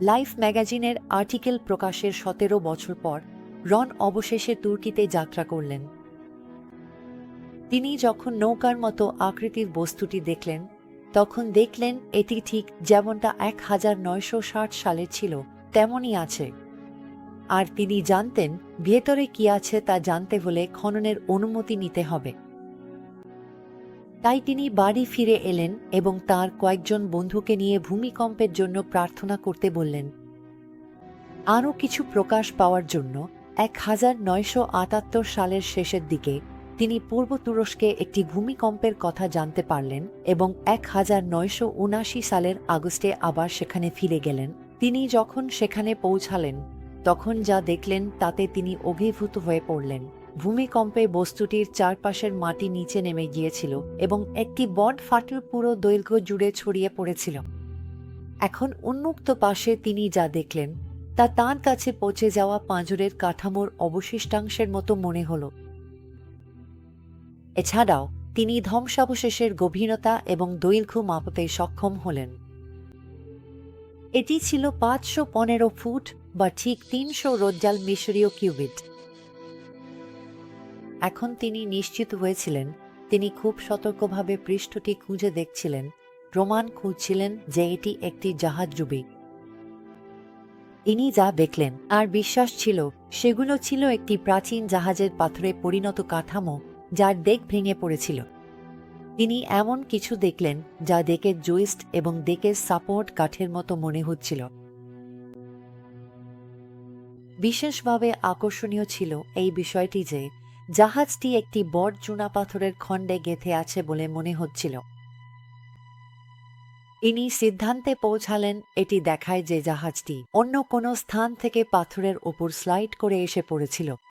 Life ম্যাগাজিনের article প্রকাশের ১৭ বছর পর রন অবশেষে তুর্কিতে যাত্রা করলেন। তিনি যখন নৌকার মতো আকৃতির বস্তুটি দেখলেন, তখন দেখলেন এটি ঠিক যেমনটা ১৯৬০ সালে ছিল তেমনই আছে। আর তিনি জানতেন ভেতরে কি আছে তা জানতে হলে খননের অনুমতি নিতে হবে। তাই তিনি বাড়ি ফিরে এলেন এবং তার কয়েকজন বন্ধুকে নিয়ে ভূমিকম্পের জন্য প্রার্থনা করতে বললেন। আরও কিছু প্রকাশ পাওয়ার জন্য ১৯৭৮ সালের শেষের দিকে তিনি পূর্ব তুরস্কে একটি ভূমিকম্পের কথা জানতে পারলেন এবং ১৯৭৯ সালের আগস্টে আবার সেখানে ফিরে গেলেন। তিনি যখন সেখানে পৌঁছালেন তখন যা দেখলেন তাতে তিনি অভিভূত হয়ে পড়লেন। ভূমিকম্পে বস্তুটির চারপাশের মাটি নিচে নেমে গিয়েছিল এবং একটি বট ফাটল পুরো দৈর্ঘ্য জুড়ে ছড়িয়ে পড়েছিল। এখন উন্মুক্ত পাশে তিনি যা দেখলেন তা তাঁর কাছে পচে যাওয়া পাঁজরের কাঠামোর অবশিষ্টাংশের মতো মনে হল। এছাড়াও তিনি ধ্বংসাবশেষের গভীরতা এবং দৈর্ঘ্য মাপতে সক্ষম হলেন। এটি ছিল ৫১৫ ফুট বা ঠিক ৩০০ রোজ্জাল মিশরীয় কিউবিট। এখন তিনি নিশ্চিত হয়েছিলেন, তিনি খুব সতর্কভাবে পৃষ্ঠটি খুঁজে দেখছিলেন, প্রমাণ খুঁজছিলেন যে এটি একটি জাহাজডুবি। ইনি যা দেখলেন আর বিশ্বাস ছিল সেগুলো ছিল একটি প্রাচীন জাহাজের পাথরে পরিণত কাঠামো যার ডেক ভেঙে পড়েছিল। তিনি এমন কিছু দেখলেন যা ডেকের জুইস্ট এবং ডেকের সাপোর্ট কাঠের মতো মনে হচ্ছিল। বিশেষভাবে আকর্ষণীয় ছিল এই বিষয়টি যে জাহাজটি একটি বড় চুনাপাথরের খণ্ডে গেঁথে আছে বলে মনে হচ্ছিল। ইনি সিদ্ধান্তে পৌঁছালেন এটি দেখায় যে জাহাজটি অন্য কোনো স্থান থেকে পাথরের ওপর স্লাইড করে এসে পড়েছিল।